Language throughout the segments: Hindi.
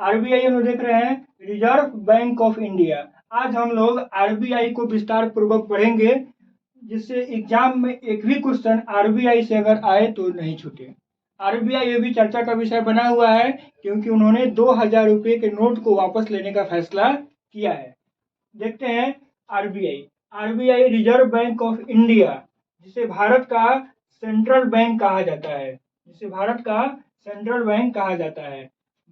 आरबीआई हम लोग देख रहे हैं, रिजर्व बैंक ऑफ इंडिया। आज हम लोग आरबीआई को विस्तार पूर्वक पढ़ेंगे, जिससे एग्जाम में एक भी क्वेश्चन आरबीआई से अगर आए तो नहीं छूटे। आरबीआई ये भी चर्चा का विषय बना हुआ है, क्योंकि उन्होंने 2000 रुपये के नोट को वापस लेने का फैसला किया है। देखते हैं RBI. RBI reserve bank of India, जिसे भारत का सेंट्रल बैंक कहा जाता है, जिसे भारत का सेंट्रल बैंक कहा जाता है।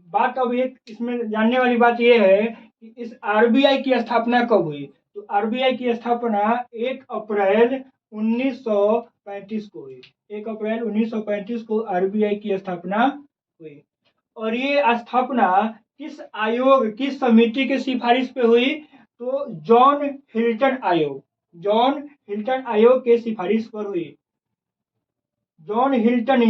बात अब एक इसमें जानने वाली बात यह है कि इस आरबीआई की स्थापना कब हुई। तो आरबीआई की स्थापना 1 अप्रैल 1935 को हुई। 1 अप्रैल 1935 को आरबीआई की स्थापना हुई। और ये स्थापना किस आयोग, किस समिति के सिफारिश पे हुई? तो जॉन हिल्टन आयोग, जॉन हिल्टन आयोग के सिफारिश पर हुई। जॉन हिल्टन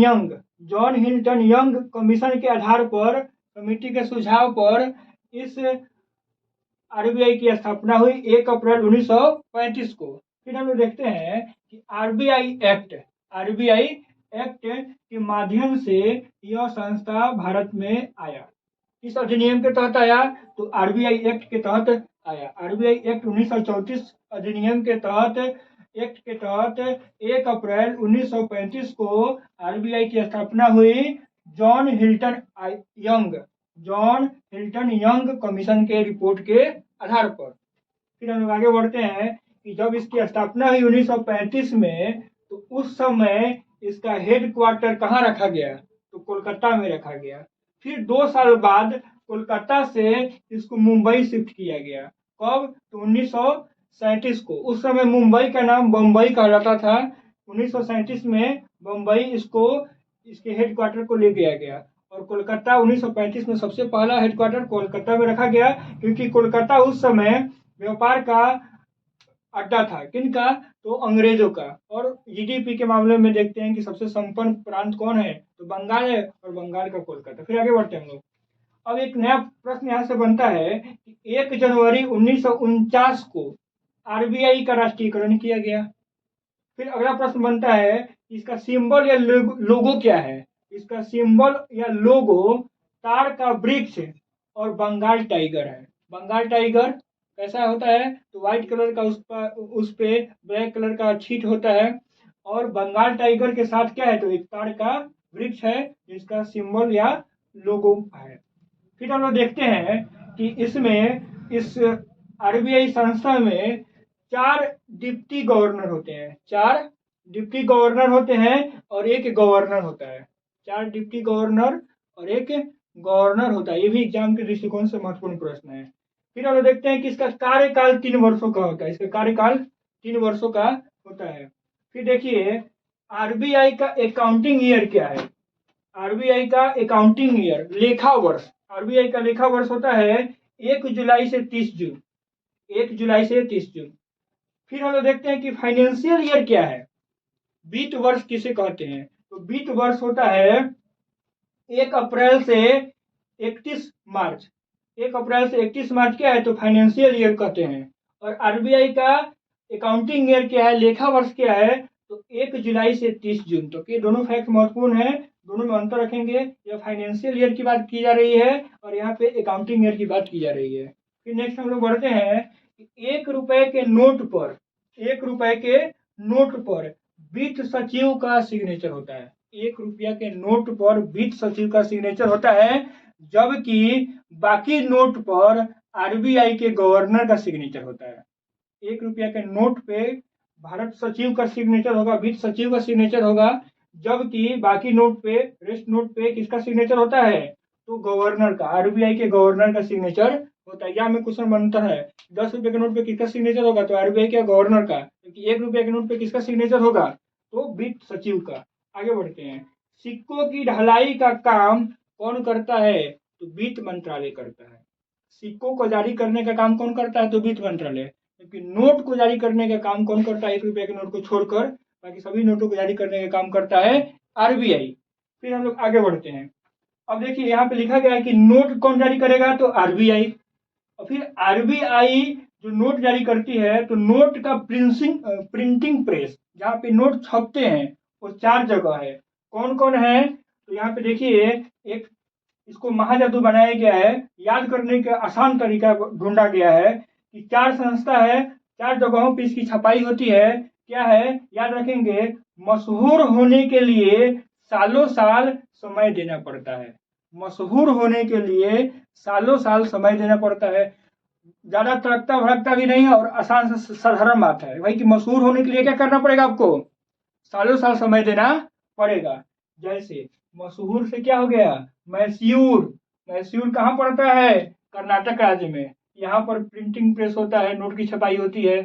यंग कमीशन के आधार पर, कमेटी के सुझाव पर इस आरबीआई की स्थापना हुई 1 अप्रैल 1935 को। फिर हम लोग देखते हैं कि आरबीआई एक्ट के माध्यम से यह संस्था भारत में आया। किस अधिनियम के तहत आया? तो आरबीआई एक्ट के तहत आया। आरबीआई एक्ट 1934 अधिनियम के तहत, 1 अप्रैल 1935 को आरबीआई की स्थापना हुई जॉन हिल्टन यंग कमीशन के रिपोर्ट के आधार पर। फिर हम लोग आगे बढ़ते हैं कि जब इसकी स्थापना हुई 1935 में, तो उस समय इसका हेड क्वार्टर कहाँ रखा गया? तो कोलकाता में रखा गया। फिर 2 साल बाद कोलकाता से इसको मुंबई शिफ्ट किया गया। कब? तो 1937 को। उस समय मुंबई का नाम बम्बई कहा जाता था। 1937 में बम्बई इसके हेड क्वार्टर को ले गया गया। और कोलकाता 1935 में सबसे पहला हेडक्वार्टर कोलकाता में रखा गया, क्योंकि कोलकाता उस समय व्यापार का अड्डा था। किनका? तो अंग्रेजों का। और जीडीपी के मामले में देखते हैं कि सबसे संपन्न प्रांत कौन है? तो बंगाल है, और बंगाल का कोलकाता। फिर आगे बढ़ते हैं हम लोग। अब एक नया प्रश्न यहाँ से बनता है कि 1 जनवरी 1949 को आरबीआई का राष्ट्रीयकरण किया गया। फिर अगला प्रश्न बनता है, इसका सिंबल या लोगो क्या है? इसका सिंबल या लोगो ताड़ का वृक्ष और बंगाल टाइगर है। बंगाल टाइगर कैसा होता है? तो व्हाइट कलर का उस पे ब्लैक कलर का छीट होता है। और बंगाल टाइगर के साथ क्या है? तो एक ताड़ का वृक्ष है, जिसका सिंबल या लोगो है। फिर हम लोग देखते हैं कि इस आरबीआई संस्था में 4 डिप्टी गवर्नर होते हैं। 4 डिप्टी गवर्नर होते हैं और एक गवर्नर होता है। 4 डिप्टी गवर्नर और एक गवर्नर होता है। ये भी एग्जाम के दृष्टिकोण से महत्वपूर्ण प्रश्न है। फिर हम लोग देखते हैं कि इसका कार्यकाल 3 वर्षों का होता है। इसका कार्यकाल 3 वर्षों का होता है। फिर देखिए आरबीआई का अकाउंटिंग ईयर क्या है? आरबीआई का अकाउंटिंग ईयर, लेखा वर्ष, आरबीआई का लेखा वर्ष होता है 1 जुलाई से 30 जून। 1 जुलाई से 30 जून। फिर हम लोग देखते हैं कि फाइनेंशियल ईयर क्या है? वित्त वर्ष किसे कहते हैं? तो वित्त वर्ष होता है 1 अप्रैल से 31 मार्च। 1 अप्रैल से 31 मार्च क्या है? तो फाइनेंशियल ईयर कहते हैं। और आरबीआई का अकाउंटिंग ईयर क्या है, लेखा वर्ष क्या है? तो 1 जुलाई से 30 जून। तो ये दोनों फैक्ट महत्वपूर्ण है, दोनों में अंतर रखेंगे। यह फाइनेंशियल ईयर की बात की जा रही है और यहाँ पे अकाउंटिंग ईयर की बात की जा रही है। फिर नेक्स्ट हम लोग बढ़ते हैं कि 1 रुपए के नोट पर, 1 रुपए के नोट पर वित्त सचिव का सिग्नेचर होता है। 1 रुपया के नोट पर वित्त सचिव का सिग्नेचर होता है, जबकि बाकी नोट पर आरबीआई के गवर्नर का सिग्नेचर होता है। 1 रुपया के नोट पे भारत सचिव का सिग्नेचर होगा, वित्त सचिव का सिग्नेचर होगा, जबकि बाकी नोट पे, रेस्ट नोट पे किसका सिग्नेचर होता है? तो गवर्नर का, आरबीआई के गवर्नर का सिग्नेचर होता है। यहाँ में क्वेश्चन बनता है 10 रुपए के नोट पे किसका सिग्नेचर होगा? तो आरबीआई के गवर्नर का। क्योंकि 1 रुपया के नोट पे किसका सिग्नेचर होगा? तो वित्त सचिव का। आगे बढ़ते हैं। सिक्कों की ढलाई का काम कौन करता है? तो वित्त मंत्रालय करता है। सिक्कों को जारी करने का काम कौन करता है? तो वित्त मंत्रालय। क्योंकि नोट को जारी करने का काम कौन करता है? 1 रुपया के नोट को छोड़कर बाकी सभी नोटों को जारी करने का काम करता है आरबीआई। फिर हम लोग आगे बढ़ते हैं। अब देखिए यहाँ पे लिखा गया है कि नोट कौन जारी करेगा? तो आरबीआई। और फिर आरबीआई जो नोट जारी करती है, तो नोट का प्रिंटिंग प्रेस, जहाँ पे नोट छपते हैं, वो 4 जगह है। कौन कौन है? तो यहाँ पे देखिए, एक इसको महाजादू बनाया गया है। याद करने का आसान तरीका ढूंढा गया है कि 4 संस्था है, 4 जगहों पर इसकी छपाई होती है। क्या है, याद रखेंगे, मशहूर होने के लिए सालों साल समय देना पड़ता है। मशहूर होने के लिए सालों साल समय देना पड़ता है। ज्यादा तड़कता भड़कता भी नहीं है और आसान से साधारण बात है भाई कि मशहूर होने के लिए क्या करना पड़ेगा आपको, सालों साल समय देना पड़ेगा। जैसे मशहूर से क्या हो गया, मैसूर। मैसूर कहाँ पड़ता है, कर्नाटक राज्य में। यहाँ पर प्रिंटिंग प्रेस होता है, नोट की छपाई होती है।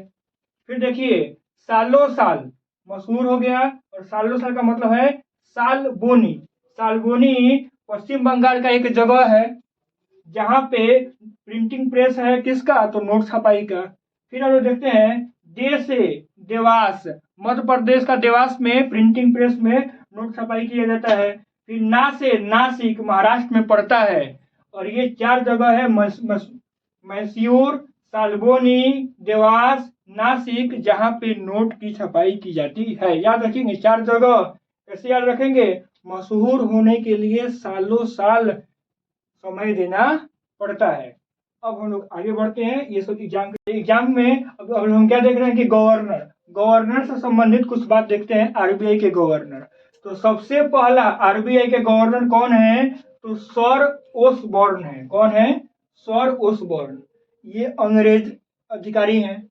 फिर देखिए सालों साल, मशहूर हो गया, और सालों साल का मतलब है सालबोनी। सालबोनी पश्चिम बंगाल का एक जगह है जहाँ पे प्रिंटिंग प्रेस है किसका, तो नोट छपाई का। फिर हम लोग देखते हैं देसे, देवास, मध्य प्रदेश का देवास में प्रिंटिंग प्रेस में नोट छपाई किया जाता है। फिर नासे, नासिक महाराष्ट्र में पड़ता है। और ये 4 जगह है, मैसूर, सालबोनी, देवास, नासिक, जहाँ पे नोट की छपाई की जाती है। याद रखेंगे 4 जगह। कैसे याद रखेंगे, मशहूर होने के लिए सालों साल समय देना पड़ता है। अब हम लोग आगे बढ़ते हैं, ये सब एग्जाम में अब हम क्या देख रहे हैं कि गवर्नर, गवर्नर से संबंधित कुछ बात देखते हैं। आरबीआई के गवर्नर, तो सबसे पहला आरबीआई के गवर्नर कौन है, तो सर ओसबॉर्न है। कौन है, सर ओसबॉर्न। ये अंग्रेज अधिकारी हैं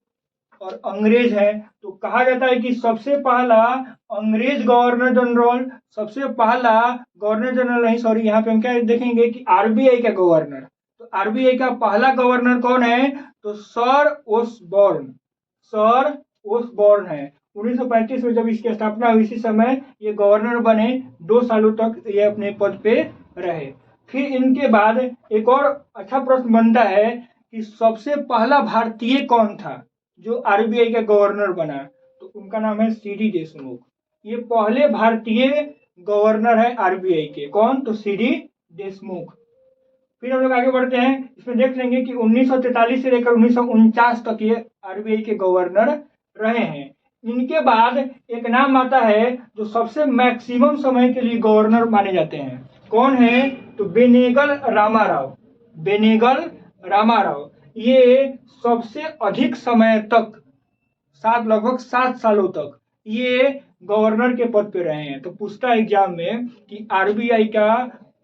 और अंग्रेज है, तो कहा जाता है कि सबसे पहला अंग्रेज गवर्नर जनरल, सबसे पहला गवर्नर जनरल नहीं, सॉरी, यहाँ पे हम क्या देखेंगे कि आरबीआई का गवर्नर। तो आरबीआई का पहला गवर्नर कौन है, तो सर ओसबॉर्न। सर ओसबॉर्न है। 1935 में जब इसकी स्थापना हुई, इसी समय ये गवर्नर बने। 2 सालों तक ये अपने पद पे रहे। फिर इनके बाद एक और अच्छा प्रश्न बनता है कि सबसे पहला भारतीय कौन था जो आरबीआई का गवर्नर बना, तो उनका नाम है सीडी देशमुख। ये पहले भारतीय गवर्नर है आरबीआई के। कौन, तो सीडी देशमुख। फिर हम लोग आगे बढ़ते हैं, इसमें देख लेंगे कि 1943 से लेकर 1949 तक ये आरबीआई के गवर्नर रहे हैं। इनके बाद एक नाम आता है जो सबसे मैक्सिमम समय के लिए गवर्नर माने जाते हैं। कौन है, तो बेनेगल रामाराव। बेनेगल रामाराव ये सबसे अधिक समय तक, लगभग 7 सालों तक ये गवर्नर के पद पे रहे हैं। तो पूछता एग्जाम में कि आरबीआई का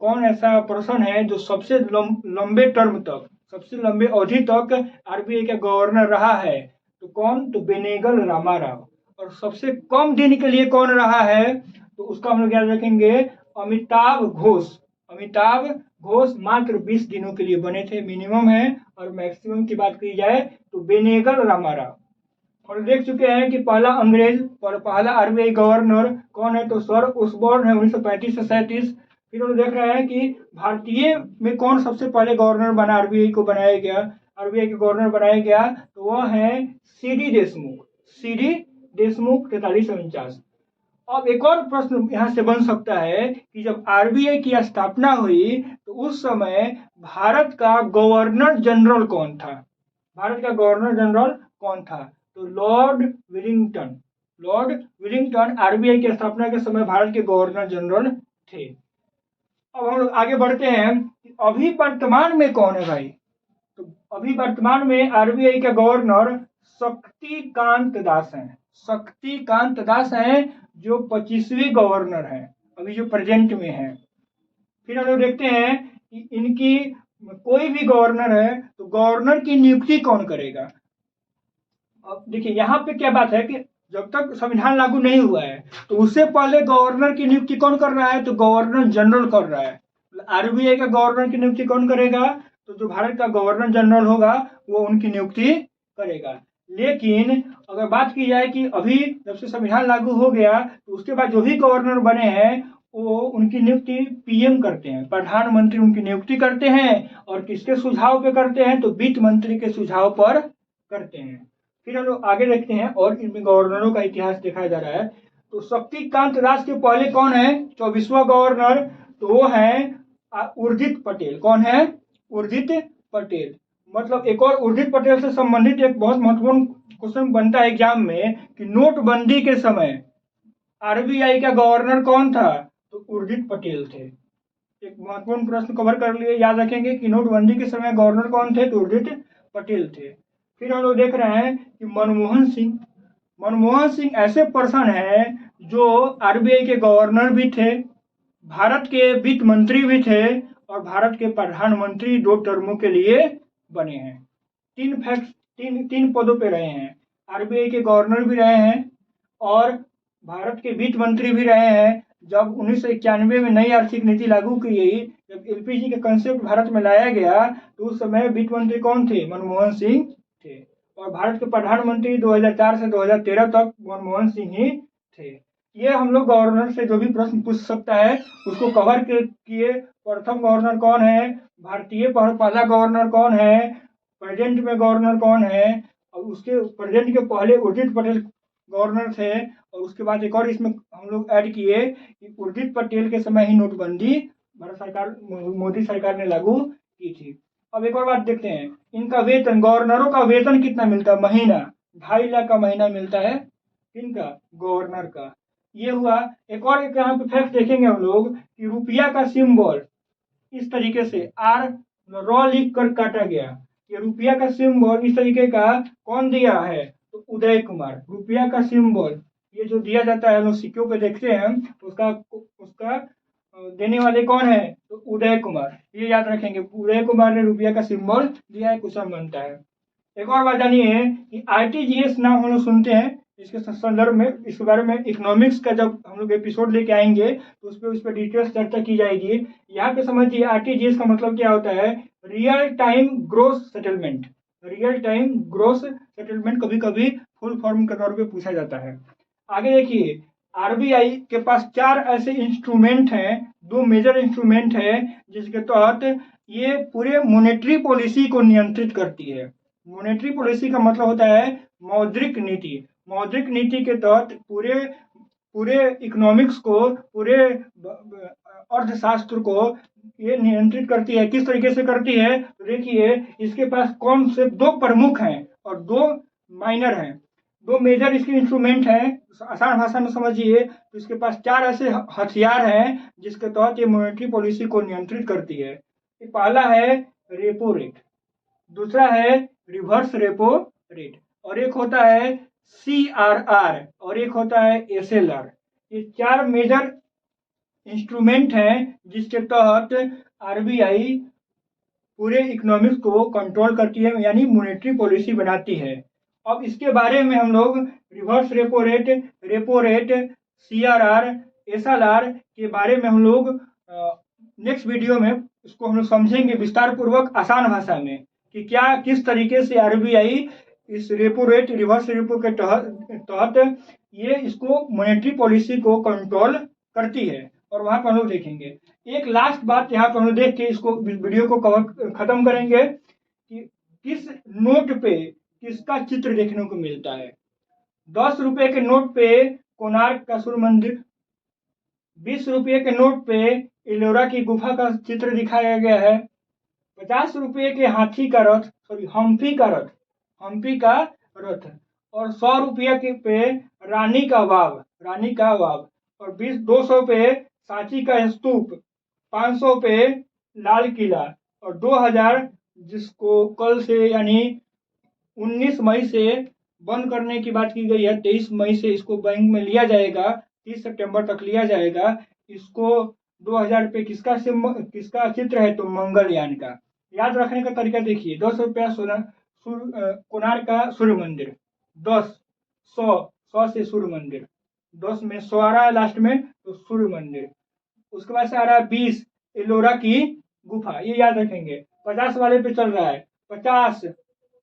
कौन ऐसा पर्सन है जो सबसे लंबे टर्म तक, सबसे लंबे अवधि तक आरबीआई का गवर्नर रहा है, तो कौन, तो बेनेगल रामाराव। और सबसे कम दिन के लिए कौन रहा है, तो उसका हम लोग याद रखेंगे अमिताभ घोष। अमिताभ घोष मात्र 20 दिनों के लिए बने थे, मिनिमम है। और मैक्सिमम की बात की जाए तो बेनेगल रामाराव। और देख चुके हैं कि पहला अंग्रेज और पहला आरबीआई गवर्नर कौन है, तो सर ओसबॉर्न है, 1935 से 37। फिर हम देख रहे हैं कि भारतीय में कौन सबसे पहले गवर्नर बना, आरबीआई को बनाया गया, आरबीआई के गवर्नर बनाया गया, तो वह है सीडी देशमुख। सीडी देशमुख 43 से 49। अब एक और प्रश्न यहाँ से बन सकता है कि जब आरबीआई की स्थापना हुई तो उस समय भारत का गवर्नर जनरल कौन था। भारत का गवर्नर जनरल कौन था, तो Lord Willingdon. Lord Willingdon RBI की स्थापना के समय भारत के गवर्नर जनरल थे। अब हम लोग आगे बढ़ते हैं कि अभी वर्तमान में कौन है भाई, तो अभी वर्तमान में आरबीआई का गवर्नर शक्तिकांत दास हैं। शक्तिकांत दास हैं जो 25वीं गवर्नर हैं, अभी जो प्रेजेंट में है। फिर हम लोग देखते हैं कि इनकी कोई भी गवर्नर है तो गवर्नर की नियुक्ति कौन करेगा। अब देखिए यहाँ पे क्या बात है कि जब तक संविधान लागू नहीं हुआ है तो उससे पहले गवर्नर की नियुक्ति कौन कर रहा है, तो गवर्नर जनरल कर रहा है। आरबीआई का गवर्नर की नियुक्ति कौन करेगा, तो जो भारत का गवर्नर जनरल होगा वो उनकी नियुक्ति करेगा। लेकिन अगर बात की जाए कि अभी जब से संविधान लागू हो गया तो उसके बाद जो भी गवर्नर बने हैं वो उनकी नियुक्ति पीएम करते हैं, प्रधानमंत्री उनकी नियुक्ति करते हैं। और किसके सुझाव पे करते हैं, तो वित्त मंत्री के सुझाव पर करते हैं। फिर हम लोग आगे देखते हैं और इन गवर्नरों का इतिहास दिखाया जा रहा है। तो शक्तिकांत दास के पहले कौन है, 24वां गवर्नर, तो वो है उर्जित पटेल। कौन है, उर्जित पटेल। मतलब एक और उर्जित पटेल से संबंधित एक बहुत महत्वपूर्ण क्वेश्चन बनता है एग्जाम में कि नोटबंदी के समय आरबीआई का गवर्नर कौन था, तो उर्जित पटेल थे। एक महत्वपूर्ण प्रश्न कवर कर लिए। याद रखेंगे कि नोटबंदी के समय गवर्नर कौन थे? तो उर्जित पटेल थे। फिर हम लोग देख रहे हैं कि मनमोहन सिंह ऐसे पर्सन है जो आरबीआई के गवर्नर भी थे, भारत के वित्त मंत्री भी थे और भारत के प्रधानमंत्री 2 टर्मों के लिए बने हैं। तीन पदों पे रहे हैं। आरबीआई के गवर्नर भी रहे हैं और भारत के वित्त मंत्री भी रहे हैं। जब 1991 में नई आर्थिक नीति लागू की गई, जब एलपीजी का कंसेप्ट भारत में लाया गया, तो उस समय वित्त मंत्री कौन थे? मनमोहन सिंह थे। और भारत के प्रधानमंत्री 2004 से 2013 तक मनमोहन सिंह ही थे। ये हम लोग गवर्नर से जो भी प्रश्न पूछ सकता है उसको कवर किए। प्रथम गवर्नर कौन है? भारतीय पहला गवर्नर कौन है? प्रेजेंट में गवर्नर कौन है? और उसके प्रेजेंट के पहले उर्जित पटेल गवर्नर थे। और उसके बाद एक और इसमें हम लोग ऐड किए कि उर्जित पटेल के समय ही नोटबंदी भारत सरकार, मोदी सरकार ने लागू की थी। अब एक और बात देखते हैं, इनका वेतन, गवर्नरों का वेतन कितना मिलता है? महीना 2.5 लाख का महीना मिलता है। किनका? गवर्नर का। ये हुआ। एक और यहाँ पे फैक्ट देखेंगे हम लोग कि रुपया का सिंबल इस तरीके से आर रॉ लिख कर काटा गया। ये रुपया का सिंबल इस तरीके का कौन दिया है? तो उदय कुमार। रुपया का सिंबल ये जो दिया जाता है, हम लोग सिक्कों पे देखते हैं, उसका देने वाले कौन है? तो उदय कुमार। ये याद रखेंगे, उदय कुमार ने रुपया का सिंबल दिया है, कुछ बनता है। एक और बात जानिए कि आरटीजीएस नाम हम लोग सुनते हैं, इसके संदर्भ में, इसके बारे में इकोनॉमिक्स का जब हम लोग एपिसोड लेके आएंगे तो उस पर डिटेल्स चर्चा की जाएगी। यहाँ पे समझिए आरटीजीएस का मतलब क्या होता है? Real time gross settlement. Real time gross settlement कभी कभी फुल फॉर्म के तौर पे पूछा जाता है। आगे देखिए, आरबीआई के पास 4 ऐसे इंस्ट्रूमेंट हैं, 2 मेजर इंस्ट्रूमेंट हैं जिसके तहत ये पूरे मॉनेटरी पॉलिसी को नियंत्रित करती है। मॉनेटरी पॉलिसी का मतलब होता है मौद्रिक नीति। मौद्रिक नीति के तहत पूरे इकोनॉमिक्स को, पूरे अर्थशास्त्र को ये नियंत्रित करती है। किस तरीके से करती है? तो देखिए, इसके पास कौन से 2 प्रमुख हैं और 2 माइनर हैं। 2 मेजर इसके इंस्ट्रूमेंट हैं। आसान भाषा में समझिए तो इसके पास 4 ऐसे हथियार हैं जिसके तहत ये मॉनेटरी पॉलिसी को नियंत्रित करती है। पहला है रेपो रेट, दूसरा है रिवर्स रेपो रेट, और एक होता है CRR, और एक होता है SLR। ये 4 मेजर इंस्ट्रूमेंट हैं जिसके तहत आरबीआई पूरे इकोनॉमिक्स को कंट्रोल करती है, यानी मॉनेटरी पॉलिसी बनाती है। अब इसके बारे में हम लोग reverse repo rate, CRR, SLR के बारे में हम लोग नेक्स्ट वीडियो में इसको हम लोग समझेंगे विस्तार पूर्वक आसान भाषा में कि क्या किस तरीके से आरबीआई इस रेपो रेट, रिवर्स रेपो के तहत ये इसको मॉनेटरी पॉलिसी को कंट्रोल करती है, और वहां पर हम लोग देखेंगे। एक लास्ट बात यहाँ पर हम लोग देख के इसको वीडियो को खत्म करेंगे कि किस नोट पे किसका चित्र देखने को मिलता है। 10 रुपए के नोट पे कोणार्क का सूर्य मंदिर, 20 रुपये के नोट पे एलोरा की गुफा का चित्र दिखाया गया है, 50 रुपये के हाथी का रथ, सॉरी हम्पी का रथ, और 100 रुपये के पे रानी का वाव, और 200 पे सांची का स्तूप, 500 पे लाल किला, और 2000 जिसको कल से यानी 19 मई से बंद करने की बात की गई है, 23 मई से इसको बैंक में लिया जाएगा, 30 सितंबर तक लिया जाएगा। इसको 2000 पे किसका चित्र है? तो मंगलयान का। याद रखने का तरीका देखिए, 10 रुपया कोणार्क का सूर्य मंदिर, 10, 100 से सूर्य मंदिर, 10 में 100 आ रहा है लास्ट में, तो सूर्य मंदिर। उसके बाद से आ रहा है 20 एलोरा की गुफा, ये याद रखेंगे। 50 वाले पे चल रहा है 50,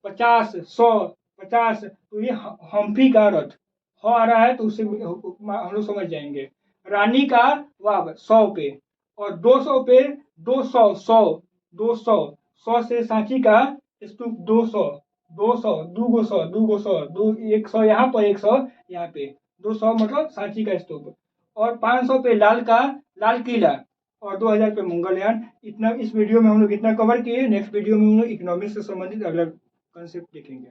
100, 50, तो ये हम्पी का रथ हो आ रहा है, तो उससे हम लोग समझ जाएंगे। रानी का वाव 100 पे, और 200 पे 200 से सांची का स्तूप 200, 100 यहाँ पर, 100 यहाँ पे, 200 मतलब सांची का स्तूप, और 500 पे लाल किला, और 2000 पे मंगलयान। इतना इस वीडियो में हम लोग इतना कवर किए। नेक्स्ट वीडियो में हम लोग इकोनॉमिक्स से संबंधित अगला कंसेप्ट देखेंगे।